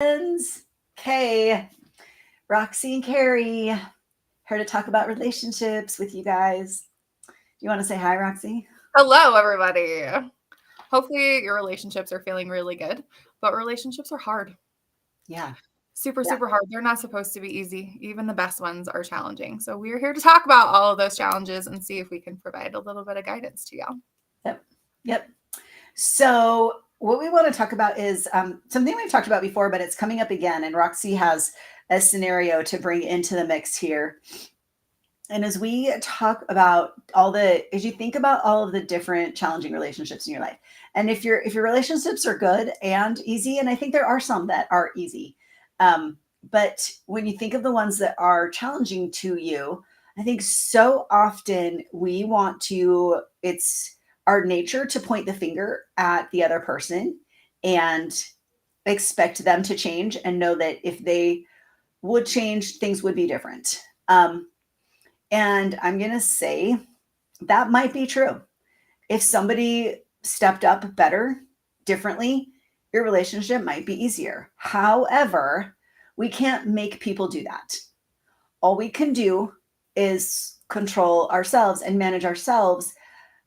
Friends. Okay, Roxy and Kari, here to talk about relationships with you guys. Do you want to say hi, Roxy? Hello, everybody. Hopefully, your relationships are feeling really good, but relationships are hard. Yeah. Super, Yeah. super hard. They're not supposed to be easy. Even the best ones are challenging. So, we're here to talk about all of those challenges and see if we can provide a little bit of guidance to y'all. Yep. Yep. So, what we want to talk about is something we've talked about before, but it's coming up again. And Roxy has a scenario to bring into the mix here. And as we talk about as you think about all of the different challenging relationships in your life, and if your relationships are good and easy, and I think there are some that are easy, but when you think of the ones that are challenging to you, I think so often we want to. It's our nature to point the finger at the other person and expect them to change, and know that if they would change, things would be different. And I'm going to say that might be true. If somebody stepped up better, differently, your relationship might be easier. However, we can't make people do that. All we can do is control ourselves and manage ourselves.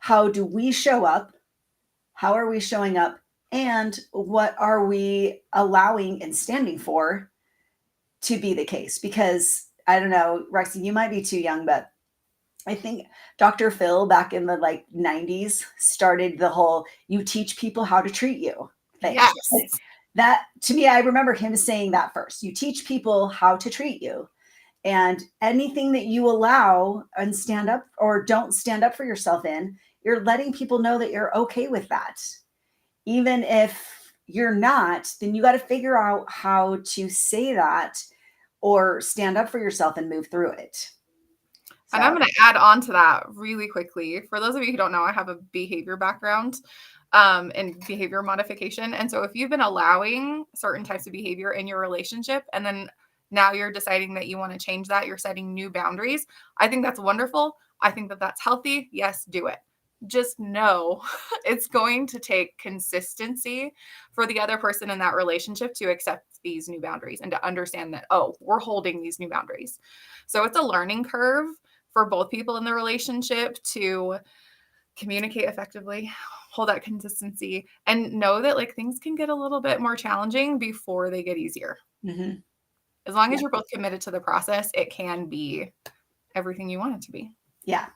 How do we show up? How are we showing up? And what are we allowing and standing for to be the case? Because I don't know, Rexy, you might be too young, but I think Dr. Phil back in the like 90s started the whole you teach people how to treat you thing. Yes. That to me, I remember him saying that first. You teach people how to treat you. And anything that you allow and stand up or don't stand up for yourself in, you're letting people know that you're okay with that. Even if you're not, then you got to figure out how to say that or stand up for yourself and move through it. And I'm So, going to add on to that really quickly. For those of you who don't know, I have a behavior background in behavior modification. And so if you've been allowing certain types of behavior in your relationship and then now you're deciding that you want to change that, you're setting new boundaries, I think that's wonderful. I think that that's healthy. Yes, do it. Just know it's going to take consistency for the other person in that relationship to accept these new boundaries and to understand that, oh, we're holding these new boundaries. So it's a learning curve for both people in the relationship to communicate effectively, hold that consistency, and know that like things can get a little bit more challenging before they get easier. mm-hmm. As long Yeah. as you're both committed to the process, it can be everything you want it to be. Yeah.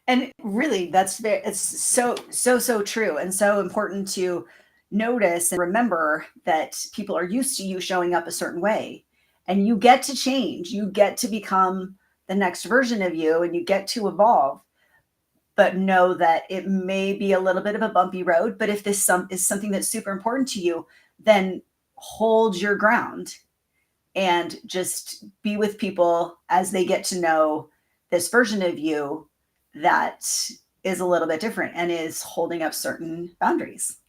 And really, it's so true and so important to notice and remember that people are used to you showing up a certain way and you get to change. You get to become the next version of you and you get to evolve. But know that it may be a little bit of a bumpy road. But if is something that's super important to you, then hold your ground and just be with people as they get to know this version of you that is a little bit different and is holding up certain boundaries.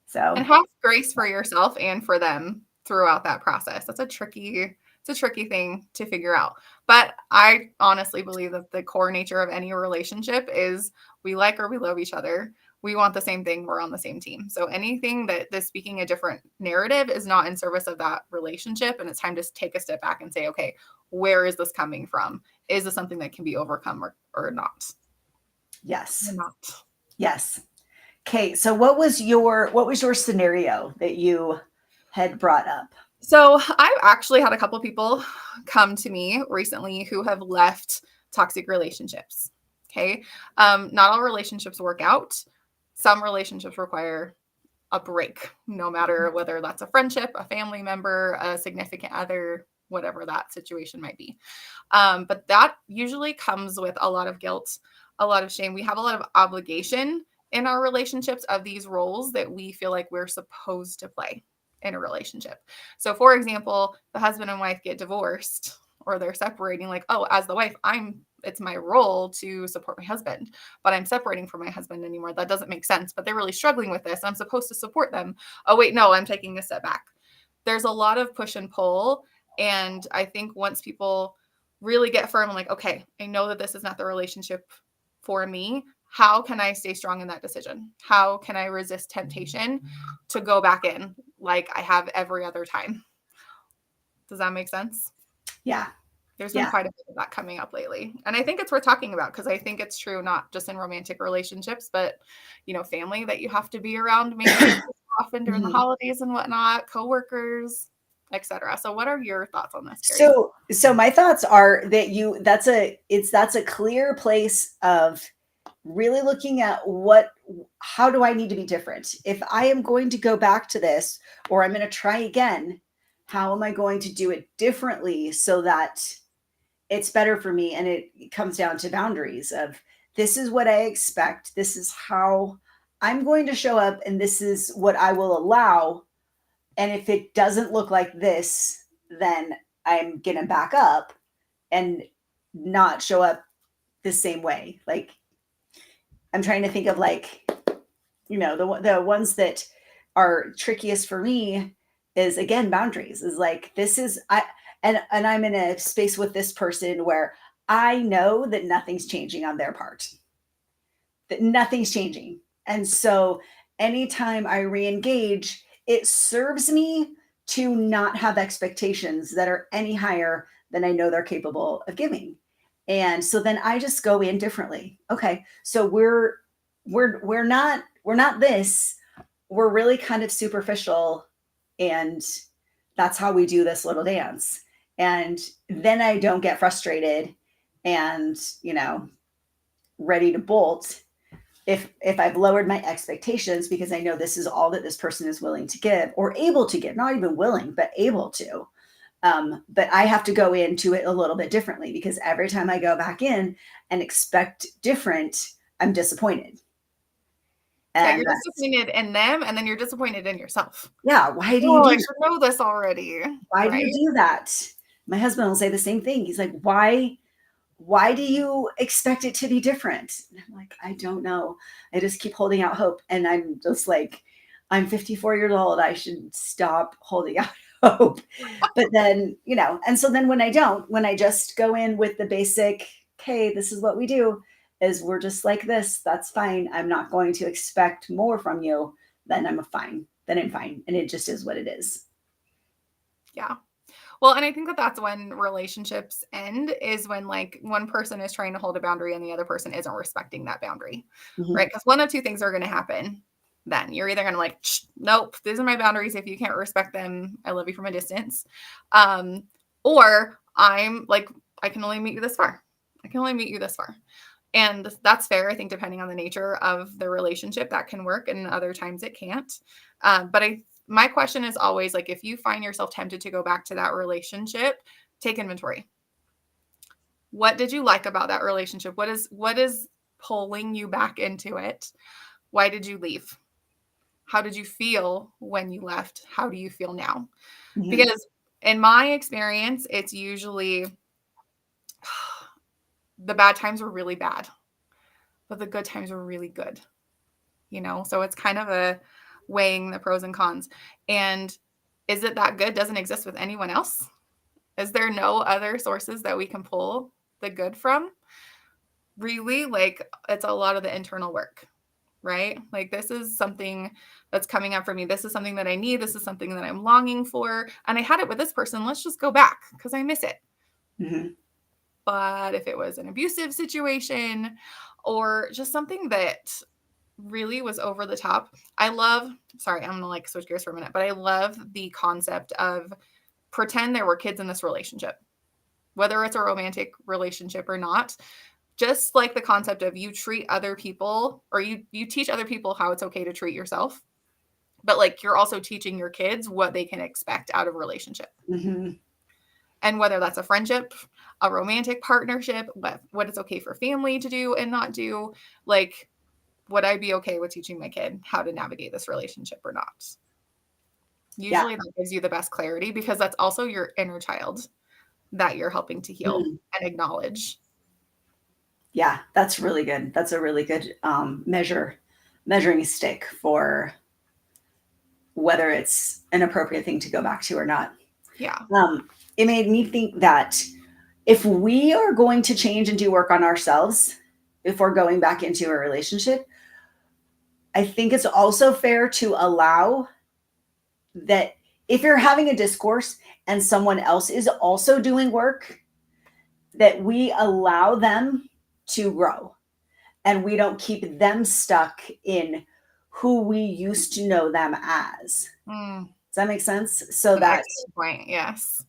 So, And have grace for yourself and for them throughout that process. It's a tricky thing to figure out. But I honestly believe that the core nature of any relationship is we like or we love each other. We want the same thing. We're on the same team. So anything that is speaking a different narrative is not in service of that relationship. And it's time to take a step back and say, okay, where is this coming from? Is this something that can be overcome or not? yes. Or not. Yes. Okay, so what was your scenario that you had brought up? So I've actually had a couple people come to me recently who have left toxic relationships. Okay. Not all relationships work out. Some relationships require a break, no matter whether that's a friendship, a family member, a significant other, whatever that situation might be. But that usually comes with a lot of guilt, a lot of shame. We have a lot of obligation in our relationships of these roles that we feel like we're supposed to play in a relationship. So, for example, the husband and wife get divorced or they're separating, like, oh, as the wife, it's my role to support my husband, but I'm separating from my husband anymore. That doesn't make sense, but they're really struggling with this. I'm supposed to support them. Oh, wait, no, I'm taking a step back. There's a lot of push and pull. And I think once people really get firm and like, okay, I know that this is not the relationship for me. How can I stay strong in that decision? How can I resist temptation to go back in like I have every other time? Does that make sense? Yeah. There's been quite a bit of that coming up lately. And I think it's worth talking about because I think it's true not just in romantic relationships, but, family that you have to be around maybe often during the holidays and whatnot, coworkers, etc. So what are your thoughts on this, Kari? So my thoughts are that that's a clear place of really looking at how do I need to be different? If I am going to go back to this or I'm going to try again, how am I going to do it differently so that it's better for me? And it comes down to boundaries of this is what I expect. This is how I'm going to show up and this is what I will allow. And if it doesn't look like this, then I'm going to back up and not show up the same way. Like I'm trying to think of the ones that are trickiest for me is again boundaries is like this is and I'm in a space with this person where I know that nothing's changing on their part, that nothing's changing. And so anytime I re-engage, it serves me to not have expectations that are any higher than I know they're capable of giving. And so then I just go in differently. Okay. So we're not this. We're really kind of superficial, and that's how we do this little dance. And then I don't get frustrated and, ready to bolt if I've lowered my expectations because I know this is all that this person is willing to give or able to give, not even willing, but able to. But I have to go into it a little bit differently because every time I go back in and expect different, I'm disappointed. And you're disappointed in them, and then you're disappointed in yourself. Yeah, why do you do I should know this already. Why do you do that? My husband will say the same thing. He's like, why do you expect it to be different? And I'm like, I don't know. I just keep holding out hope. And I'm just like, I'm 54 years old. I should stop holding out hope. But then, and so then when I just go in with the basic, okay, this is what we do, is we're just like this. That's fine. I'm not going to expect more from you. Then I'm fine. Then I'm fine. And it just is what it is. Yeah. Well, and I think that that's when relationships end is when like one person is trying to hold a boundary and the other person isn't respecting that boundary, right? Because one of two things are going to happen. Then you're either going to like, nope, these are my boundaries. If you can't respect them, I love you from a distance. Or I'm like, I can only meet you this far. I can only meet you this far. And that's fair. I think depending on the nature of the relationship that can work and other times it can't. But my question is always like, if you find yourself tempted to go back to that relationship, take inventory. What did you like about that relationship? What is pulling you back into it? Why did you leave? How did you feel when you left? How do you feel now? Mm-hmm. Because in my experience, it's usually the bad times were really bad, but the good times were really good. So it's kind of a weighing the pros and cons. And is it that good doesn't exist with anyone else? Is there no other sources that we can pull the good from? Really, like it's a lot of the internal work, right? Like this is something that's coming up for me. This is something that I need. This is something that I'm longing for. And I had it with this person. Let's just go back because I miss it. Mm-hmm. But if it was an abusive situation or just something that really was over the top. I'm going to like switch gears for a minute, but I love the concept of pretend there were kids in this relationship, whether it's a romantic relationship or not. Just like the concept of you treat other people or you teach other people how it's okay to treat yourself, but like you're also teaching your kids what they can expect out of a relationship. Mm-hmm. And whether that's a friendship, a romantic partnership, what it's okay for family to do and not do, like, would I be okay with teaching my kid how to navigate this relationship or not? Usually that gives you the best clarity because that's also your inner child that you're helping to heal and acknowledge. Yeah, that's really good. That's a really good measuring stick for whether it's an appropriate thing to go back to or not. Yeah. It made me think that if we are going to change and do work on ourselves, if we're going back into a relationship, I think it's also fair to allow that if you're having a discourse and someone else is also doing work, that we allow them to grow and we don't keep them stuck in who we used to know them as. Mm, Does that make sense? an excellent point. Yes.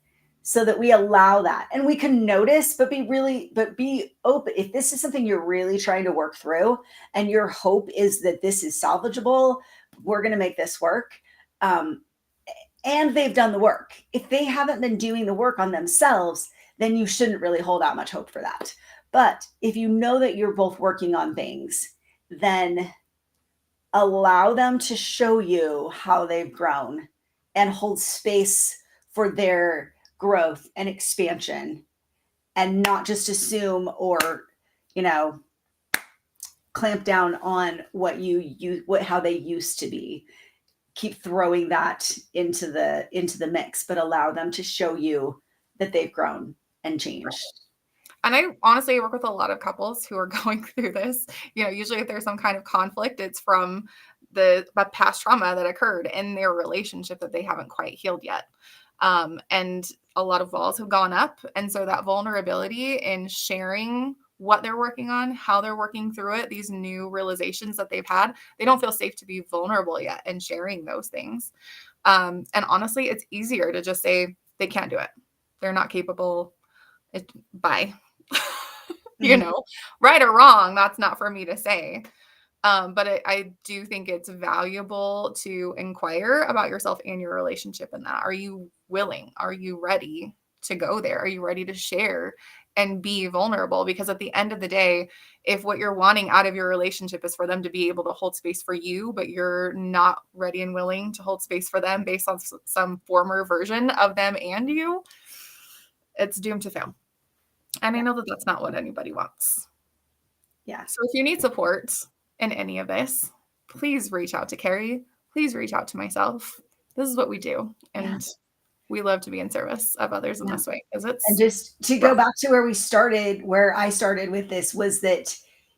So that we allow that and we can notice, but be open. If this is something you're really trying to work through and your hope is that this is salvageable, we're going to make this work. And they've done the work. If they haven't been doing the work on themselves, then you shouldn't really hold out much hope for that. But if you know that you're both working on things, then allow them to show you how they've grown and hold space for their growth and expansion, and not just assume or, you know, clamp down on how they used to be. Keep throwing that into the mix, but allow them to show you that they've grown and changed. And I honestly work with a lot of couples who are going through this. Usually if there's some kind of conflict, it's from the past trauma that occurred in their relationship that they haven't quite healed yet. And a lot of walls have gone up. And so that vulnerability in sharing what they're working on, how they're working through it, these new realizations that they've had, they don't feel safe to be vulnerable yet and sharing those things. And honestly, it's easier to just say they can't do it. They're not capable. Bye. Right or wrong, that's not for me to say. But I do think it's valuable to inquire about yourself and your relationship in that. Are you willing? Are you ready to go there? Are you ready to share and be vulnerable? Because at the end of the day, if what you're wanting out of your relationship is for them to be able to hold space for you, but you're not ready and willing to hold space for them based on some former version of them and you, it's doomed to fail. And I know that that's not what anybody wants. Yeah. So if you need support in any of this, please reach out to Kari. Please reach out to myself. This is what we do. And we love to be in service of others in this way. And just to go back to where I started with this, was that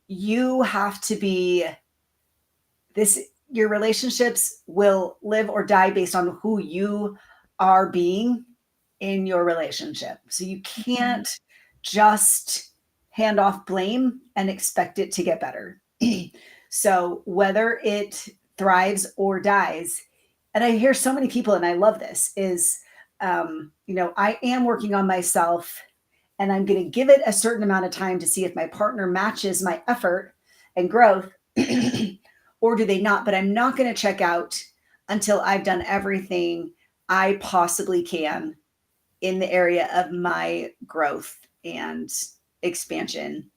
you have to be your relationships will live or die based on who you are being in your relationship. So you can't just hand off blame and expect it to get better. So whether it thrives or dies, and I hear so many people, and I love this, is, I am working on myself and I'm going to give it a certain amount of time to see if my partner matches my effort and growth or do they not, but I'm not going to check out until I've done everything I possibly can in the area of my growth and expansion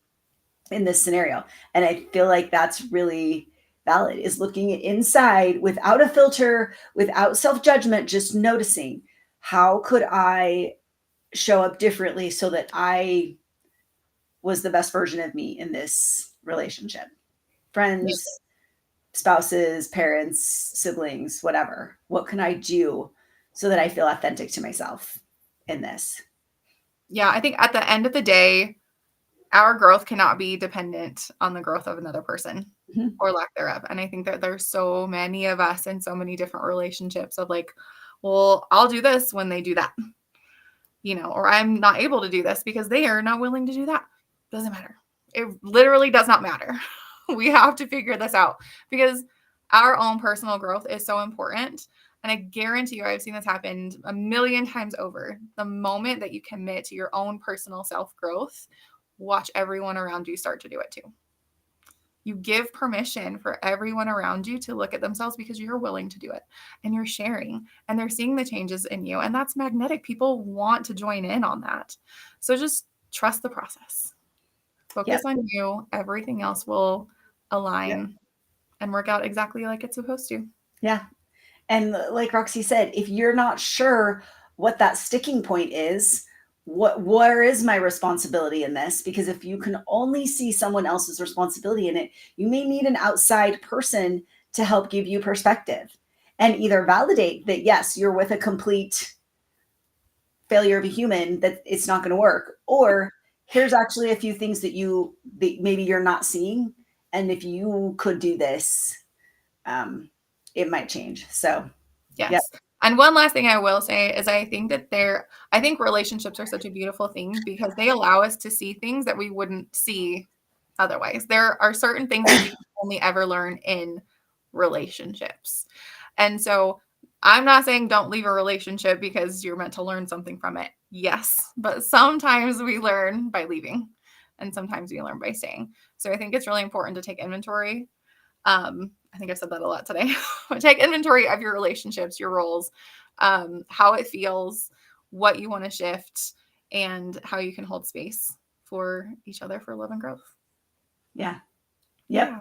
in this scenario. And I feel like that's really valid, is looking inside without a filter, without self-judgment, just noticing, how could I show up differently so that I was the best version of me in this relationship? Friends, spouses, parents, siblings, whatever. What can I do so that I feel authentic to myself in this? Yeah, I think at the end of the day, our growth cannot be dependent on the growth of another person or lack thereof. And I think that there's so many of us in so many different relationships of like, well, I'll do this when they do that, or I'm not able to do this because they are not willing to do that. Doesn't matter. It literally does not matter. We have to figure this out because our own personal growth is so important. And I guarantee you, I've seen this happen a million times over. The moment that you commit to your own personal self-growth, watch everyone around you start to do it too. You give permission for everyone around you to look at themselves because you're willing to do it and you're sharing and they're seeing the changes in you. And that's magnetic. People want to join in on that. So just trust the process. Focus on you. Everything else will align and work out exactly like it's supposed to. Yeah. And like Roxy said, if you're not sure what that sticking point is, where is my responsibility in this? Because if you can only see someone else's responsibility in it, you may need an outside person to help give you perspective and either validate that, yes, you're with a complete failure of a human, that it's not going to work, or here's actually a few things that maybe you're not seeing. And if you could do this, it might change. So yes. And one last thing I will say is I think relationships are such a beautiful thing because they allow us to see things that we wouldn't see otherwise. There are certain things that you can only ever learn in relationships. And so I'm not saying don't leave a relationship because you're meant to learn something from it. Yes, but sometimes we learn by leaving and sometimes we learn by staying. So I think it's really important to take inventory. I think I've said that a lot today. Take inventory of your relationships, your roles, how it feels, what you want to shift, and how you can hold space for each other for love and growth. Yeah. Yep. Yeah.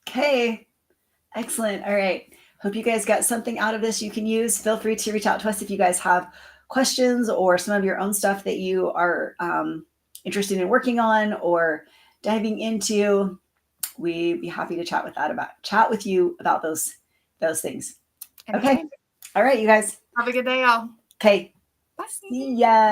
Okay. Excellent. All right. Hope you guys got something out of this you can use. Feel free to reach out to us if you guys have questions or some of your own stuff that you are interested in working on or diving into. We'd be happy to chat with you about those things. Okay. Anytime. All right, you guys. Have a good day, y'all. Okay. Bye. See ya.